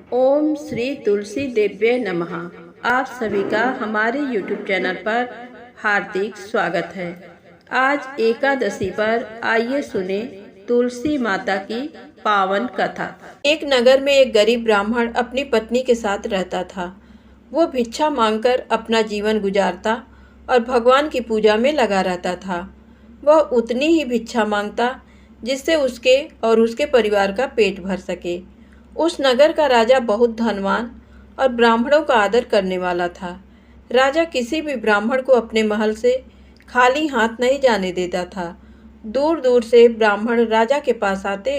ओम श्री तुलसी देव्य नमः। आप सभी का हमारे YouTube चैनल पर हार्दिक स्वागत है। आज एकादशी पर आइए सुने तुलसी माता की पावन कथा। एक नगर में एक गरीब ब्राह्मण अपनी पत्नी के साथ रहता था। वो भिक्षा मांगकर अपना जीवन गुजारता और भगवान की पूजा में लगा रहता था। वह उतनी ही भिक्षा मांगता जिससे उसके और उसके परिवार का पेट भर सके। उस नगर का राजा बहुत धनवान और ब्राह्मणों का आदर करने वाला था। राजा किसी भी ब्राह्मण को अपने महल से खाली हाथ नहीं जाने देता था। दूर दूर से ब्राह्मण राजा के पास आते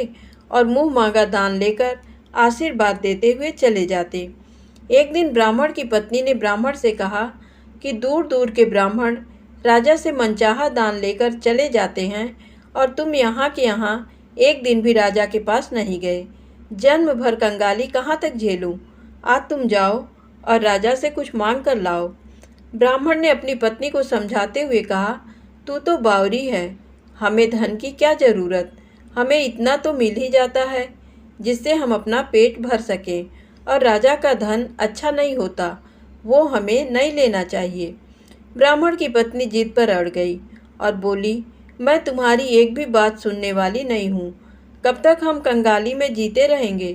और मुंह मांगा दान लेकर आशीर्वाद देते हुए चले जाते। एक दिन ब्राह्मण की पत्नी ने ब्राह्मण से कहा कि दूर दूर के ब्राह्मण राजा से मनचाहा दान लेकर चले जाते हैं और तुम यहाँ के यहाँ एक दिन भी राजा के पास नहीं गए। जन्म भर कंगाली कहाँ तक झेलूं? आज तुम जाओ और राजा से कुछ मांग कर लाओ। ब्राह्मण ने अपनी पत्नी को समझाते हुए कहा, तू तो बावरी है, हमें धन की क्या ज़रूरत? हमें इतना तो मिल ही जाता है जिससे हम अपना पेट भर सकें, और राजा का धन अच्छा नहीं होता, वो हमें नहीं लेना चाहिए। ब्राह्मण की पत्नी जिद पर अड़ गई और बोली, मैं तुम्हारी एक भी बात सुनने वाली नहीं हूँ। कब तक हम कंगाली में जीते रहेंगे?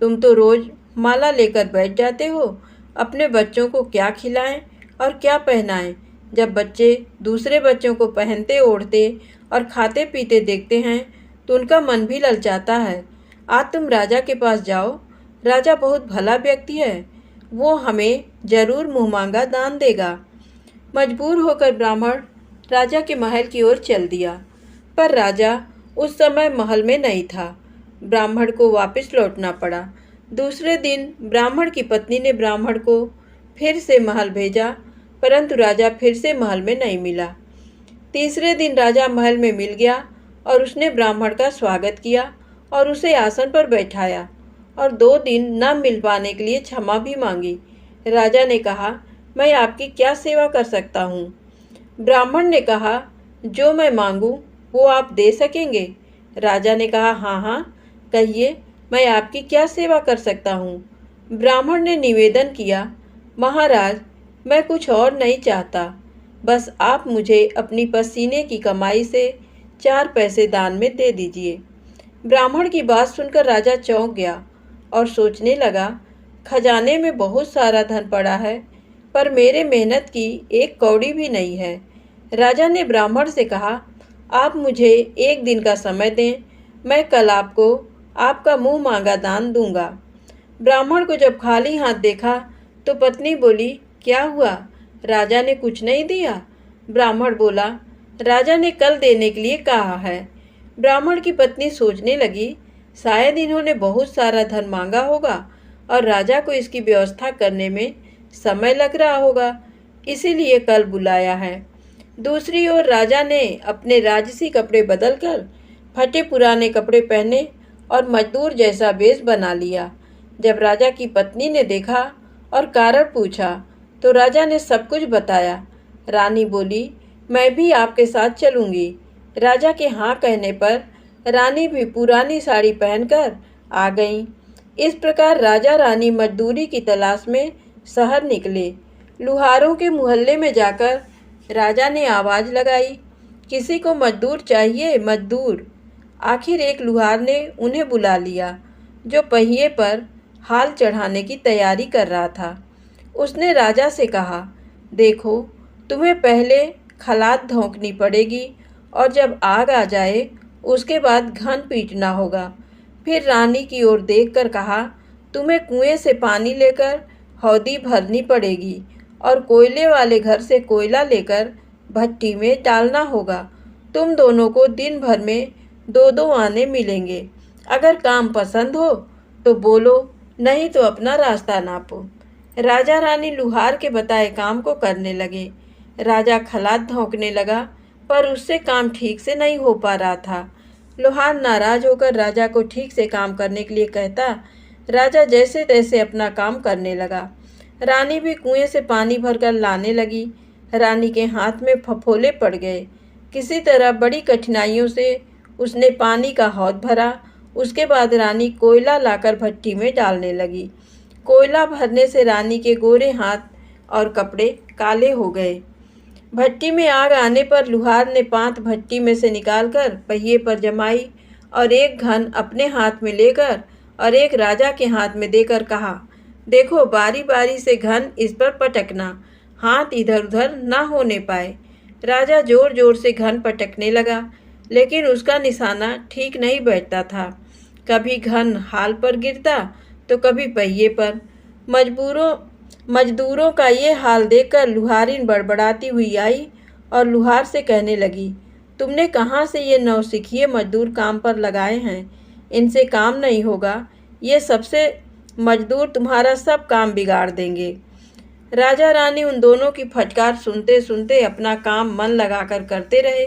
तुम तो रोज़ माला लेकर बैठ जाते हो। अपने बच्चों को क्या खिलाएं और क्या पहनाएं? जब बच्चे दूसरे बच्चों को पहनते ओढ़ते और खाते पीते देखते हैं तो उनका मन भी ललचाता है। आज तुम राजा के पास जाओ, राजा बहुत भला व्यक्ति है, वो हमें ज़रूर मुँह मांगा दान देगा। मजबूर होकर ब्राह्मण राजा के महल की ओर चल दिया, पर राजा उस समय महल में नहीं था। ब्राह्मण को वापस लौटना पड़ा। दूसरे दिन ब्राह्मण की पत्नी ने ब्राह्मण को फिर से महल भेजा, परंतु राजा फिर से महल में नहीं मिला। तीसरे दिन राजा महल में मिल गया और उसने ब्राह्मण का स्वागत किया और उसे आसन पर बैठाया और 2 दिन न मिल पाने के लिए क्षमा भी मांगी। राजा ने कहा, मैं आपकी क्या सेवा कर सकता हूँ? ब्राह्मण ने कहा, जो मैं मांगूँ वो आप दे सकेंगे? राजा ने कहा, हाँ हाँ, कहिए, मैं आपकी क्या सेवा कर सकता हूँ? ब्राह्मण ने निवेदन किया, महाराज, मैं कुछ और नहीं चाहता, बस आप मुझे अपनी पसीने की कमाई से 4 पैसे दान में दे दीजिए। ब्राह्मण की बात सुनकर राजा चौंक गया और सोचने लगा, खजाने में बहुत सारा धन पड़ा है, पर मेरे मेहनत की 1 कौड़ी भी नहीं है। राजा ने ब्राह्मण से कहा, आप मुझे 1 दिन का समय दें, मैं कल आपको आपका मुंह मांगा दान दूंगा। ब्राह्मण को जब खाली हाथ देखा तो पत्नी बोली, क्या हुआ? राजा ने कुछ नहीं दिया? ब्राह्मण बोला, राजा ने कल देने के लिए कहा है। ब्राह्मण की पत्नी सोचने लगी, शायद इन्होंने बहुत सारा धन मांगा होगा और राजा को इसकी व्यवस्था करने में समय लग रहा होगा, इसीलिए कल बुलाया है। दूसरी ओर राजा ने अपने राजसी कपड़े बदलकर फटे पुराने कपड़े पहने और मजदूर जैसा वेश बना लिया। जब राजा की पत्नी ने देखा और कारण पूछा तो राजा ने सब कुछ बताया। रानी बोली, मैं भी आपके साथ चलूँगी। राजा के हाँ कहने पर रानी भी पुरानी साड़ी पहनकर आ गईं। इस प्रकार राजा रानी मजदूरी की तलाश में शहर निकले। लुहारों के मोहल्ले में जाकर राजा ने आवाज़ लगाई, किसी को मजदूर चाहिए, मजदूर। आखिर एक लुहार ने उन्हें बुला लिया, जो पहिए पर हाल चढ़ाने की तैयारी कर रहा था। उसने राजा से कहा, देखो, तुम्हें पहले खलात धोंकनी पड़ेगी और जब आग आ जाए उसके बाद घन पीटना होगा। फिर रानी की ओर देखकर कहा, तुम्हें कुएं से पानी लेकर हौदी भरनी पड़ेगी और कोयले वाले घर से कोयला लेकर भट्टी में डालना होगा। तुम दोनों को दिन भर में 2-2 आने मिलेंगे। अगर काम पसंद हो तो बोलो, नहीं तो अपना रास्ता नापो। राजा रानी लुहार के बताए काम को करने लगे। राजा खलात धोंकने लगा, पर उससे काम ठीक से नहीं हो पा रहा था। लुहार नाराज होकर राजा को ठीक से काम करने के लिए कहता। राजा जैसे तैसे अपना काम करने लगा। रानी भी कुएं से पानी भरकर लाने लगी। रानी के हाथ में फफोले पड़ गए। किसी तरह बड़ी कठिनाइयों से उसने पानी का हौद भरा उसके बाद रानी कोयला लाकर भट्टी में डालने लगी। कोयला भरने से रानी के गोरे हाथ और कपड़े काले हो गए। भट्टी में आग आने पर लुहार ने पांत भट्टी में से निकालकर पहिए पर जमाई और एक घन अपने हाथ में लेकर और एक राजा के हाथ में देकर कहा, देखो बारी बारी से घन इस पर पटकना, हाथ इधर उधर ना होने पाए। राजा जोर जोर से घन पटकने लगा, लेकिन उसका निशाना ठीक नहीं बैठता था। कभी घन हाल पर गिरता तो कभी पहिए पर। मजदूरों का ये हाल देखकर लुहारिन बड़बड़ाती हुई आई और लुहार से कहने लगी, तुमने कहाँ से ये नौसिखिए मजदूर काम पर लगाए हैं? इनसे काम नहीं होगा, ये सबसे मजदूर तुम्हारा सब काम बिगाड़ देंगे। राजा रानी उन दोनों की फटकार सुनते सुनते अपना काम मन लगाकर करते रहे।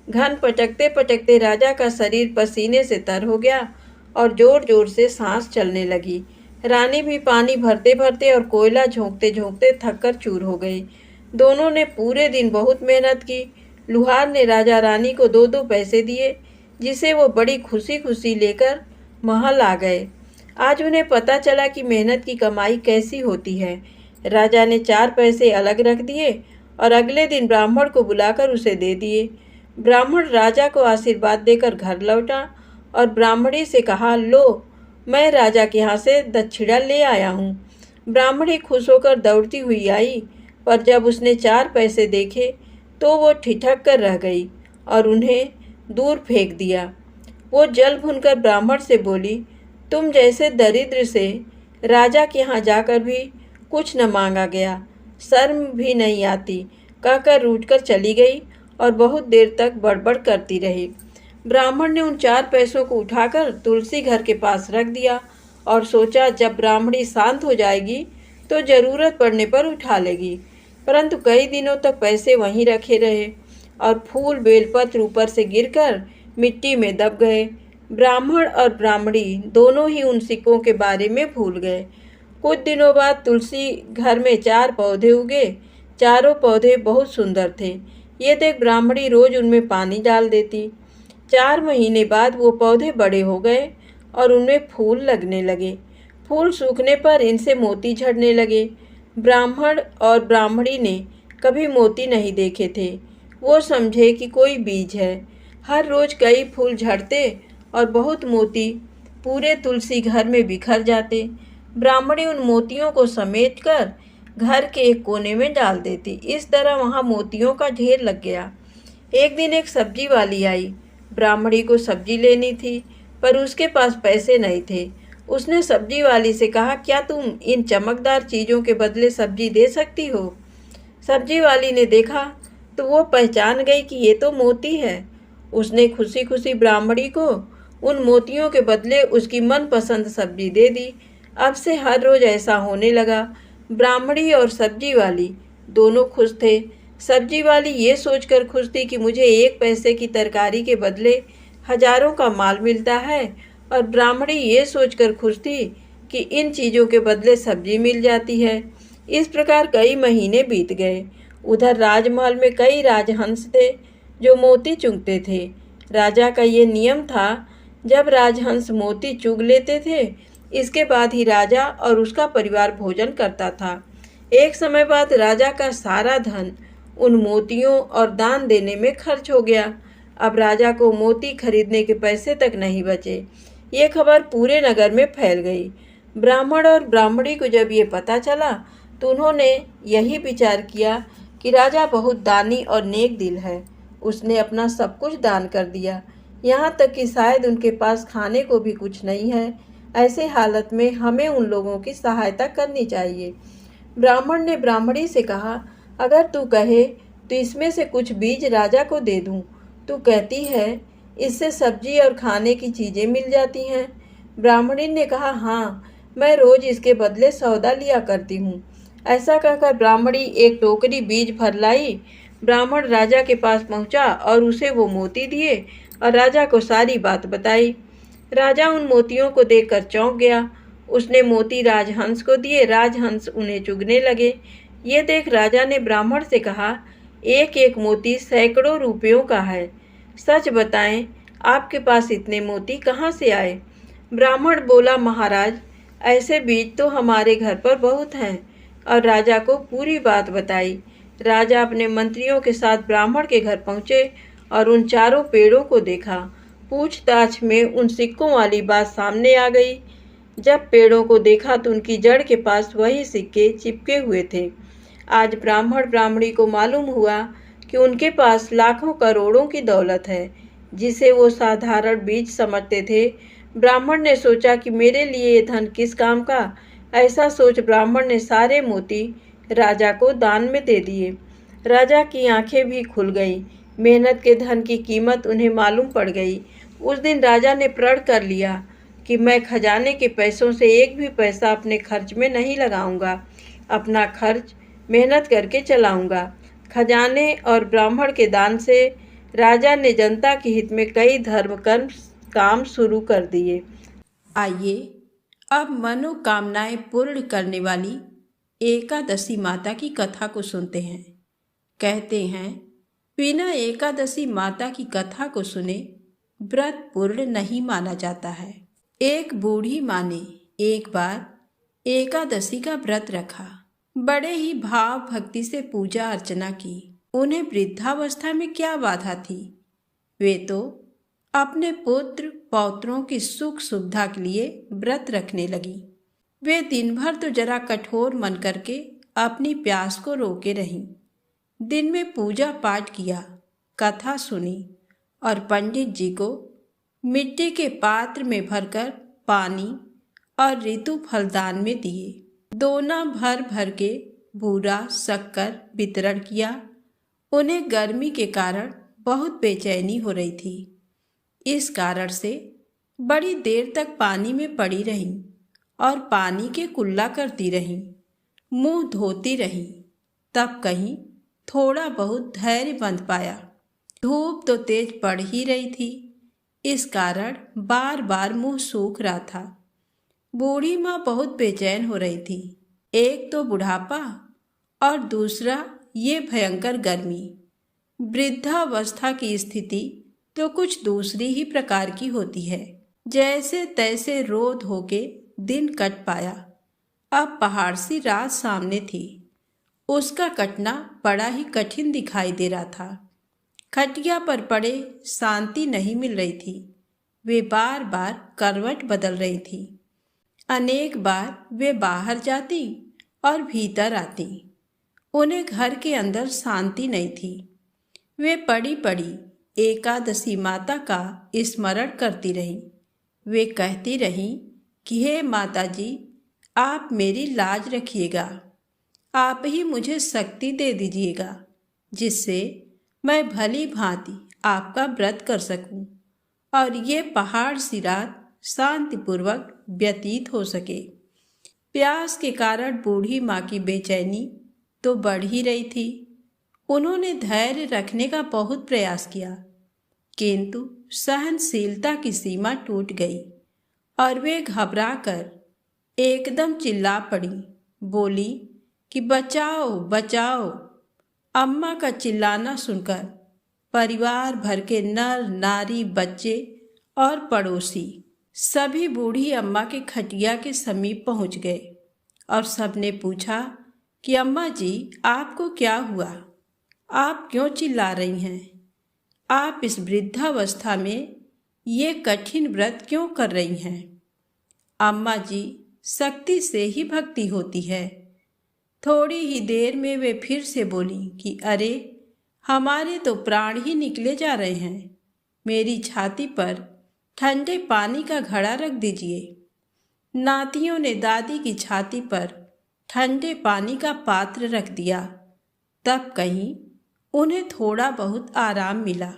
घन पटकते पटकते राजा का शरीर पसीने से तर हो गया और जोर जोर से सांस चलने लगी। रानी भी पानी भरते भरते और कोयला झोंकते झोंकते थककर चूर हो गई। दोनों ने पूरे दिन बहुत मेहनत की। लुहार ने राजा रानी को 2-2 पैसे दिए, जिसे वो बड़ी खुशी खुशी लेकर महल आ गए। आज उन्हें पता चला कि मेहनत की कमाई कैसी होती है। राजा ने 4 पैसे अलग रख दिए और अगले दिन ब्राह्मण को बुलाकर उसे दे दिए। ब्राह्मण राजा को आशीर्वाद देकर घर लौटा और ब्राह्मणी से कहा, लो मैं राजा के यहाँ से दक्षिणा ले आया हूँ। ब्राह्मणी खुश होकर दौड़ती हुई आई, पर जब उसने 4 पैसे देखे तो वो ठिठक कर रह गई और उन्हें दूर फेंक दिया। वो जल भूनकर ब्राह्मण से बोली, तुम जैसे दरिद्र से राजा के यहाँ जाकर भी कुछ न मांगा गया, शर्म भी नहीं आती, कहकर रूठकर चली गई और बहुत देर तक बड़बड़ करती रही। ब्राह्मण ने उन 4 पैसों को उठाकर तुलसी घर के पास रख दिया और सोचा जब ब्राह्मणी शांत हो जाएगी तो ज़रूरत पड़ने पर उठा लेगी। परंतु कई दिनों तक पैसे वहीं रखे रहे और फूल बेलपत्र ऊपर से गिरकर मिट्टी में दब गए। ब्राह्मण और ब्राह्मणी दोनों ही उन सिक्कों के बारे में भूल गए। कुछ दिनों बाद तुलसी घर में 4 पौधे उगे। चारों पौधे बहुत सुंदर थे। ये देख ब्राह्मणी रोज उनमें पानी डाल देती। 4 महीने बाद वो पौधे बड़े हो गए और उनमें फूल लगने लगे। फूल सूखने पर इनसे मोती झड़ने लगे। ब्राह्मण और ब्राह्मणी ने कभी मोती नहीं देखे थे। वो समझे कि कोई बीज है। हर रोज कई फूल झड़ते और बहुत मोती पूरे तुलसी घर में बिखर जाते। ब्राह्मणी उन मोतियों को समेटकर घर के एक कोने में डाल देती। इस तरह वहाँ मोतियों का ढेर लग गया। एक दिन एक सब्जी वाली आई। ब्राह्मणी को सब्जी लेनी थी, पर उसके पास पैसे नहीं थे। उसने सब्जी वाली से कहा, क्या तुम इन चमकदार चीज़ों के बदले सब्जी दे सकती हो? सब्जी वाली ने देखा तो वो पहचान गई कि ये तो मोती है। उसने खुशी खुशी ब्राह्मणी को उन मोतियों के बदले उसकी मनपसंद सब्जी दे दी। अब से हर रोज़ ऐसा होने लगा। ब्राह्मणी और सब्जी वाली दोनों खुश थे। सब्जी वाली ये सोचकर खुश थी कि मुझे 1 पैसे की तरकारी के बदले हजारों का माल मिलता है, और ब्राह्मणी ये सोचकर खुश थी कि इन चीज़ों के बदले सब्जी मिल जाती है। इस प्रकार कई महीने बीत गए। उधर राजमहल में कई राजहंस थे जो मोती चुगते थे। राजा का ये नियम था, जब राजहंस मोती चुग लेते थे इसके बाद ही राजा और उसका परिवार भोजन करता था। एक समय बाद राजा का सारा धन उन मोतियों और दान देने में खर्च हो गया। अब राजा को मोती खरीदने के पैसे तक नहीं बचे। ये खबर पूरे नगर में फैल गई। ब्राह्मण और ब्राह्मणी को जब ये पता चला तो उन्होंने यही विचार किया कि राजा बहुत दानी और नेक दिल है। उसने अपना सब कुछ दान कर दिया, यहाँ तक कि शायद उनके पास खाने को भी कुछ नहीं है। ऐसे हालत में हमें उन लोगों की सहायता करनी चाहिए। ब्राह्मण ने ब्राह्मणी से कहा, अगर तू कहे तो इसमें से कुछ बीज राजा को दे दूं। तू कहती है इससे सब्जी और खाने की चीज़ें मिल जाती हैं। ब्राह्मणी ने कहा, हाँ, मैं रोज़ इसके बदले सौदा लिया करती हूँ। ऐसा कहकर ब्राह्मणी एक टोकरी बीज भर लाई। ब्राह्मण राजा के पास पहुँचा और उसे वो मोती दिए और राजा को सारी बात बताई। राजा उन मोतियों को देखकर चौंक गया। उसने मोती राजहंस को दिए। राजहंस उन्हें चुगने लगे। ये देख राजा ने ब्राह्मण से कहा, एक एक मोती सैकड़ों रुपयों का है। सच बताएं, आपके पास इतने मोती कहाँ से आए? ब्राह्मण बोला, महाराज, ऐसे बीज तो हमारे घर पर बहुत हैं। और राजा को पूरी बात बताई। राजा अपने मंत्रियों के साथ ब्राह्मण के घर पहुंचे और उन चारों पेड़ों को देखा। पूछताछ में उन सिक्कों वाली बात सामने आ गई। जब पेड़ों को देखा तो उनकी जड़ के पास वही सिक्के चिपके हुए थे। आज ब्राह्मण ब्राह्मणी को मालूम हुआ कि उनके पास लाखों करोड़ों की दौलत है, जिसे वो साधारण बीज समझते थे। ब्राह्मण ने सोचा कि मेरे लिए ये धन किस काम का। ऐसा सोच ब्राह्मण ने सारे मोती राजा को दान में दे दिए। राजा की आंखें भी खुल गईं। मेहनत के धन की कीमत उन्हें मालूम पड़ गई। उस दिन राजा ने प्रण कर लिया कि मैं खजाने के पैसों से एक भी पैसा अपने खर्च में नहीं लगाऊंगा। अपना खर्च मेहनत करके चलाऊंगा। खजाने और ब्राह्मण के दान से राजा ने जनता के हित में कई धर्म कर्म काम शुरू कर दिए। आइए अब मनोकामनाएं पूर्ण करने वाली एकादशी माता की कथा को सुनते हैं। कहते हैं, बिना एकादशी माता की कथा को सुने व्रत पूर्ण नहीं माना जाता है। एक बूढ़ी माँ ने एक बार एकादशी का व्रत रखा। बड़े ही भाव भक्ति से पूजा अर्चना की। उन्हें वृद्धावस्था में क्या बाधा थी। वे तो अपने पुत्र पौत्रों की सुख सुविधा के लिए व्रत रखने लगी। वे दिन भर तो जरा कठोर मन करके अपनी प्यास को रोके रहीं। दिन में पूजा पाठ किया, कथा सुनी और पंडित जी को मिट्टी के पात्र में भरकर पानी और ऋतु फलदान में दिए। दोना भर भर के बूरा शक्कर वितरण किया। उन्हें गर्मी के कारण बहुत बेचैनी हो रही थी। इस कारण से बड़ी देर तक पानी में पड़ी रहीं और पानी के कुल्ला करती रहीं, मुंह धोती रहीं। तब कहीं थोड़ा बहुत धैर्य बंध पाया। धूप तो तेज पड़ ही रही थी, इस कारण बार बार मुंह सूख रहा था। बूढ़ी माँ बहुत बेचैन हो रही थी। एक तो बुढ़ापा और दूसरा ये भयंकर गर्मी। वृद्धावस्था की स्थिति तो कुछ दूसरी ही प्रकार की होती है। जैसे तैसे रो धो के दिन कट पाया। अब पहाड़ सी रात सामने थी। उसका कटना बड़ा ही कठिन दिखाई दे रहा था। खटिया पर पड़े शांति नहीं मिल रही थी। वे बार बार करवट बदल रही थी। अनेक बार वे बाहर जाती और भीतर आती। उन्हें घर के अंदर शांति नहीं थी। वे पड़ी पड़ी एकादशी माता का स्मरण करती रहीं। वे कहती रहीं कि हे माता जी, आप मेरी लाज रखिएगा। आप ही मुझे शक्ति दे दीजिएगा, जिससे मैं भली भांति आपका व्रत कर सकूं और ये पहाड़ सी रात शांतिपूर्वक व्यतीत हो सके। प्यास के कारण बूढ़ी माँ की बेचैनी तो बढ़ ही रही थी। उन्होंने धैर्य रखने का बहुत प्रयास किया, किंतु सहनशीलता की सीमा टूट गई और वे घबराकर एकदम चिल्ला पड़ी। बोली कि बचाओ बचाओ। अम्मा का चिल्लाना सुनकर परिवार भर के नर नारी, बच्चे और पड़ोसी सभी बूढ़ी अम्मा के खटिया के समीप पहुंच गए और सबने पूछा कि अम्मा जी, आपको क्या हुआ? आप क्यों चिल्ला रही हैं? आप इस वृद्धावस्था में ये कठिन व्रत क्यों कर रही हैं? अम्मा जी, शक्ति से ही भक्ति होती है। थोड़ी ही देर में वे फिर से बोली कि अरे, हमारे तो प्राण ही निकले जा रहे हैं। मेरी छाती पर ठंडे पानी का घड़ा रख दीजिए। नातियों ने दादी की छाती पर ठंडे पानी का पात्र रख दिया। तब कहीं उन्हें थोड़ा बहुत आराम मिला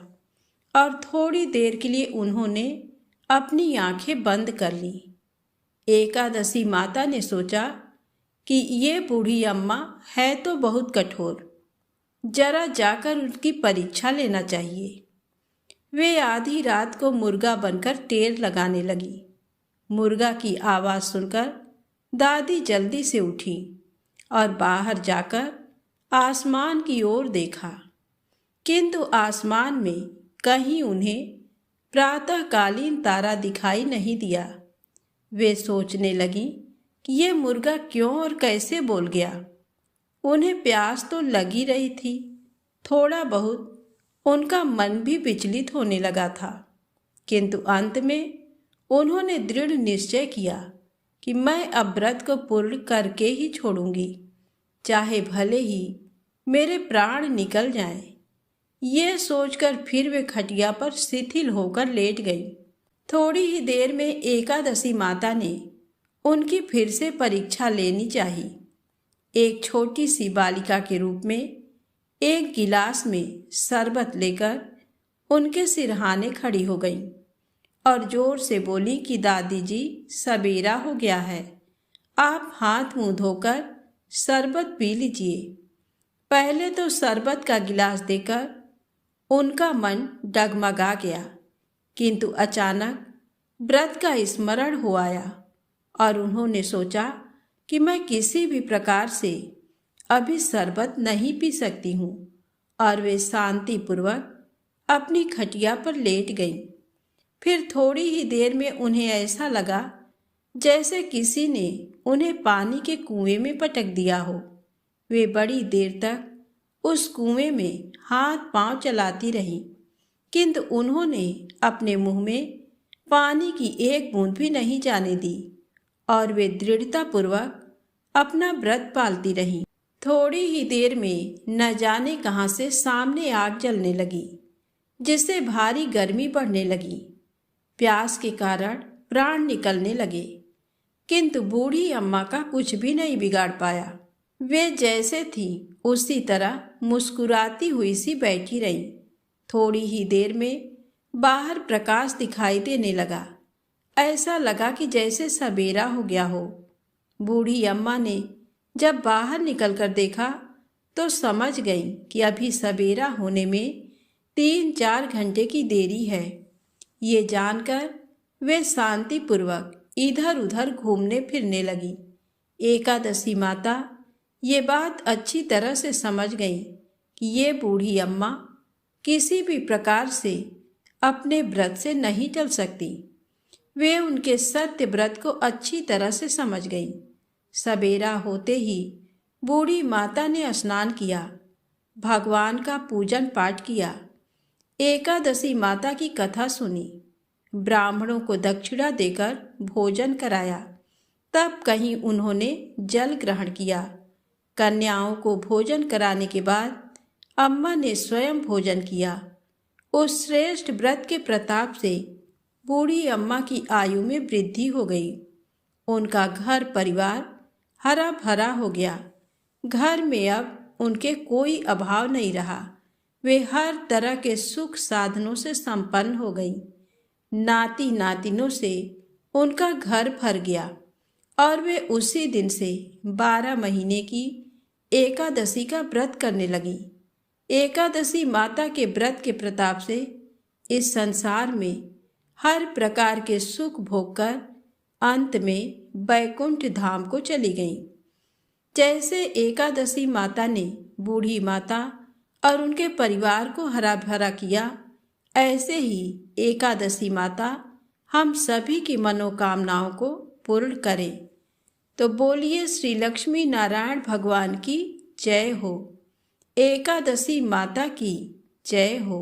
और थोड़ी देर के लिए उन्होंने अपनी आंखें बंद कर ली। एकादशी माता ने सोचा कि ये बूढ़ी अम्मा है तो बहुत कठोर, जरा जाकर उनकी परीक्षा लेना चाहिए। वे आधी रात को मुर्गा बनकर टेर लगाने लगी। मुर्गा की आवाज़ सुनकर दादी जल्दी से उठी और बाहर जाकर आसमान की ओर देखा, किंतु आसमान में कहीं उन्हें प्रातःकालीन तारा दिखाई नहीं दिया। वे सोचने लगी कि ये मुर्गा क्यों और कैसे बोल गया। उन्हें प्यास तो लगी रही थी, थोड़ा बहुत उनका मन भी विचलित होने लगा था, किंतु अंत में उन्होंने दृढ़ निश्चय किया कि मैं अब व्रत को पूर्ण करके ही छोड़ूंगी, चाहे भले ही मेरे प्राण निकल जाएं। ये सोचकर फिर वे खटिया पर शिथिल होकर लेट गई। थोड़ी ही देर में एकादशी माता ने उनकी फिर से परीक्षा लेनी चाहिए। एक छोटी सी बालिका के रूप में एक गिलास में शरबत लेकर उनके सिरहाने खड़ी हो गई और जोर से बोली कि दादी जी, सवेरा हो गया है, आप हाथ मुंह धोकर शरबत पी लीजिए। पहले तो शरबत का गिलास देकर उनका मन डगमगा गया, किंतु अचानक व्रत का स्मरण हो आया और उन्होंने सोचा कि मैं किसी भी प्रकार से अभी शरबत नहीं पी सकती हूँ, और वे शांतिपूर्वक अपनी खटिया पर लेट गईं। फिर थोड़ी ही देर में उन्हें ऐसा लगा जैसे किसी ने उन्हें पानी के कुएं में पटक दिया हो। वे बड़ी देर तक उस कुएं में हाथ पांव चलाती रहीं, किंतु उन्होंने अपने मुंह में पानी की एक बूंद भी नहीं जाने दी और वे दृढ़तापूर्वक अपना व्रत पालती रहीं। थोड़ी ही देर में न जाने कहाँ से सामने आग जलने लगी, जिससे भारी गर्मी बढ़ने लगी। प्यास के कारण प्राण निकलने लगे, किंतु बूढ़ी अम्मा का कुछ भी नहीं बिगाड़ पाया। वे जैसे थी उसी तरह मुस्कुराती हुई सी बैठी रहीं। थोड़ी ही देर में बाहर प्रकाश दिखाई देने लगा। ऐसा लगा कि जैसे सवेरा हो गया हो। बूढ़ी अम्मा ने जब बाहर निकलकर देखा तो समझ गई कि अभी सवेरा होने में 3-4 घंटे की देरी है। ये जानकर वे शांतिपूर्वक इधर उधर घूमने फिरने लगी। एकादशी माता ये बात अच्छी तरह से समझ गई कि ये बूढ़ी अम्मा किसी भी प्रकार से अपने व्रत से नहीं टल सकती। वे उनके सत्य व्रत को अच्छी तरह से समझ गईं। सवेरा होते ही बूढ़ी माता ने स्नान किया, भगवान का पूजन पाठ किया, एकादशी माता की कथा सुनी, ब्राह्मणों को दक्षिणा देकर भोजन कराया। तब कहीं उन्होंने जल ग्रहण किया। कन्याओं को भोजन कराने के बाद अम्मा ने स्वयं भोजन किया। उस श्रेष्ठ व्रत के प्रताप से बूढ़ी अम्मा की आयु में वृद्धि हो गई। उनका घर परिवार हरा भरा हो गया। घर में अब उनके कोई अभाव नहीं रहा। वे हर तरह के सुख साधनों से संपन्न हो गई। नाती नातिनों से उनका घर भर गया और वे उसी दिन से 12 महीने की एकादशी का व्रत करने लगी। एकादशी माता के व्रत के प्रताप से इस संसार में हर प्रकार के सुख भोगकर अंत में बैकुंठ धाम को चली गईं। जैसे एकादशी माता ने बूढ़ी माता और उनके परिवार को हरा भरा किया, ऐसे ही एकादशी माता हम सभी की मनोकामनाओं को पूर्ण करे। तो बोलिए श्री लक्ष्मी नारायण भगवान की जय हो। एकादशी माता की जय हो।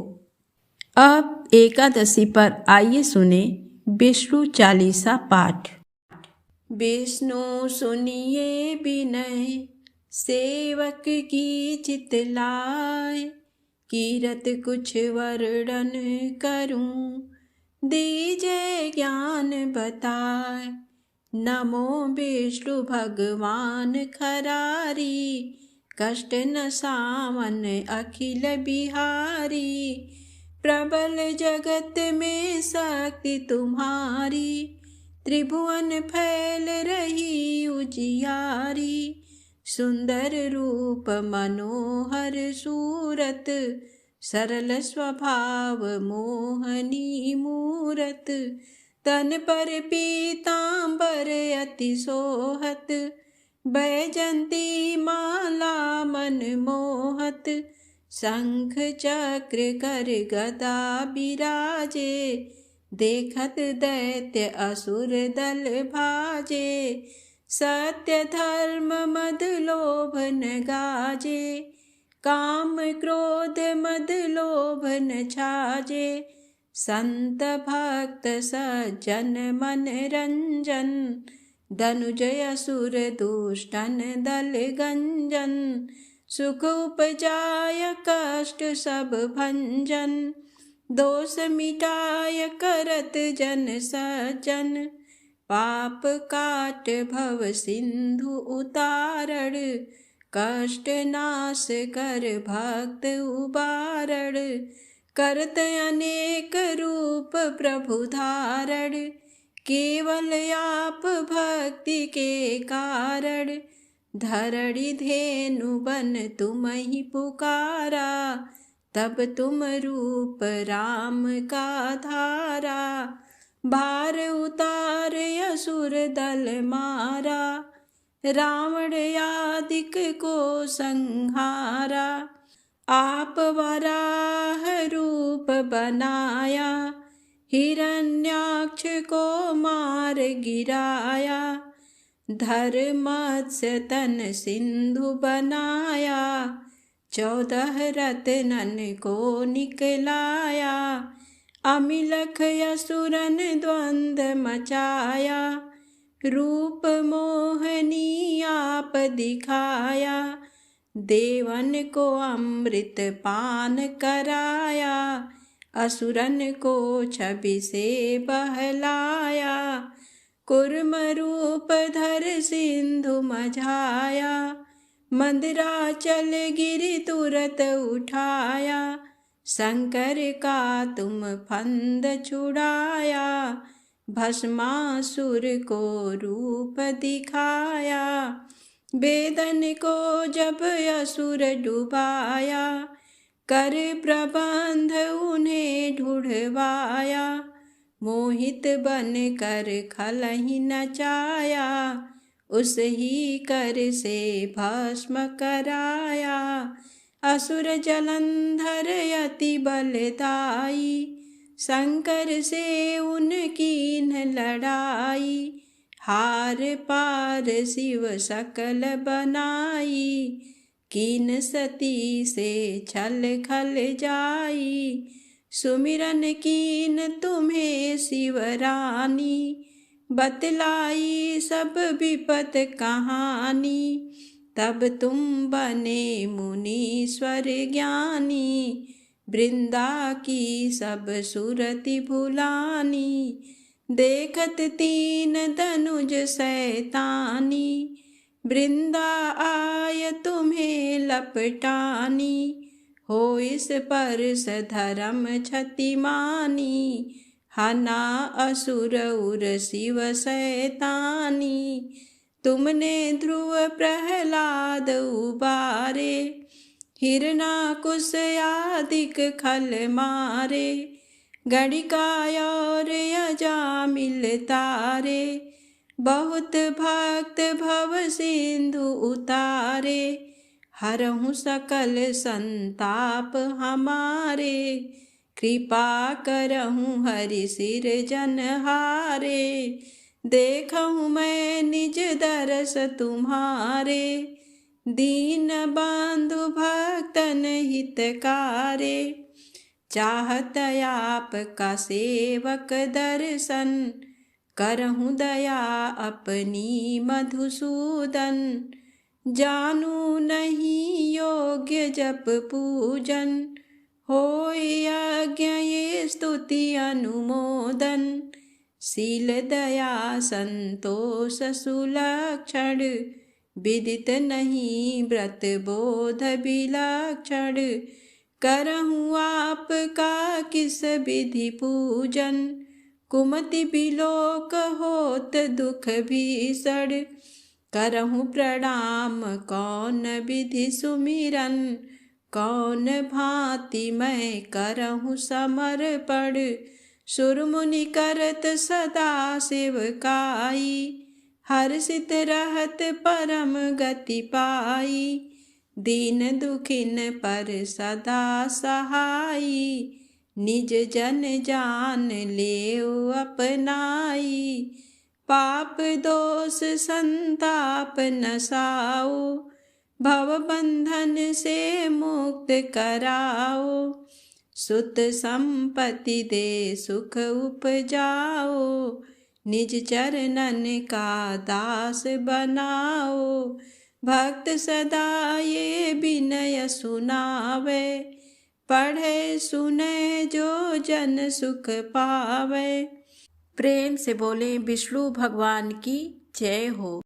अब एकादशी पर आइए सुने विष्णु चालीसा पाठ। विष्णु सुनिए विनय सेवक की चितलाय, कीरत कुछ वर्णन करूं दीजय ज्ञान बताए। नमो विष्णु भगवान खरारी, कष्ट न सामन अखिल बिहारी। प्रबल जगत में शक्ति तुम्हारी, त्रिभुवन फैल रही उजियारी। सुंदर रूप मनोहर सूरत, सरल स्वभाव मोहनी मूरत। तन पर पीतांबर अति सोहत, बैजंती माला मन मोहत। शंख चक्र कर गदा बिराजे, देखत दैत्य असुर दल भाजे, सत्य धर्म मद लोभ न गाजे। काम क्रोध मद लोभ न छाजे, संत भक्त सज्जन मन रंजन। धनुजय असुर दुष्टन दल गंजन, सुख उपजाय कष्ट सब भंजन। दोष मिटाय करत जन सज्जन, पाप काट भव सिंधु उतारण। कष्ट नाश कर भक्त उबारण, करत अनेक रूप प्रभु धारण। केवल आप भक्ति के कारण, धरणी धेनु बन तुम ही पुकारा। तब तुम रूप राम का धारा, भार उतार असुर दल मारा। रावण आदिक को संहारा, आप वराह रूप बनाया। हिरण्याक्ष को मार गिराया, धर्मत्स्य तन सिंधु बनाया। 14 रत्नन को निकलाया, अमिलख असुरन द्वंद मचाया। रूप मोहनी आप दिखाया, देवन को अमृत पान कराया। असुरन को छवि से बहलाया, कुर्म रूप धर सिंधु मझाया। मंदराचल गिरि तुरत उठाया, शंकर का तुम फंद छुड़ाया। भस्मासुर को रूप दिखाया, वेदन को जब असुर डुबाया। कर प्रबंध उन्हें ढूढ़वाया, मोहित बन कर खलहि नचाया। उस ही कर से भस्म कराया, असुर जलंधर अति बलदाई। शंकर से उनकी न लड़ाई, हार पार शिव सकल बनाई। कीन सती से छल खल जाई, सुमिरन कीन तुम्हें शिवरानी। बतलाई सब विपत कहानी, तब तुम बने मुनीश्वर ज्ञानी। वृंदा की सब सुरति भुलानी, देखत 3 धनुज शैतानी। वृंदा आय तुम्हें लपटानी, हो इस पर धर्म क्षतिमानी। हना असुर उर शिव शैतानी, तुमने ध्रुव प्रहलाद उबारे। हिरणाकुश आदिक खल मारे, गणिका और अजामिल तारे। बहुत भक्त भव सिंधु उतारे, हरहु सकल संताप हमारे। कृपा करहु हरि सिर जनहारे, देखहु मैं निज दरस तुम्हारे। दीन बंधु भक्तन हितकारे, चाहत आप का सेवक दर्शन। करहु दया अपनी मधुसूदन, जानू नहीं योग्य जप पूजन। होय यज्ञ ये स्तुति अनुमोदन, शील दया संतोष सुलक्षण। विदित नहीं व्रत बोध विलक्षण, करहु आप का किस विधि पूजन। कुमति बिलोक होत दुख भीषण, करहु प्रणाम कौन विधि सुमिरन। कौन भांति मैं करहु समर्पण, सुर मुनि करत सदा सेवकाई। हर्षित रहत परम गति पाई, दीन दुखिन पर सदा सहाई। निज जन जान लेओ अपनाई। पाप दोष संताप नसाओ, भव बंधन से मुक्त कराओ। सुत संपत्ति दे सुख उपजाओ, निज चरणन का दास बनाओ। भक्त सदा ये विनय सुनावे, पढ़े सुने जो जन सुख पावे। प्रेम से बोले विष्णु भगवान की जय हो।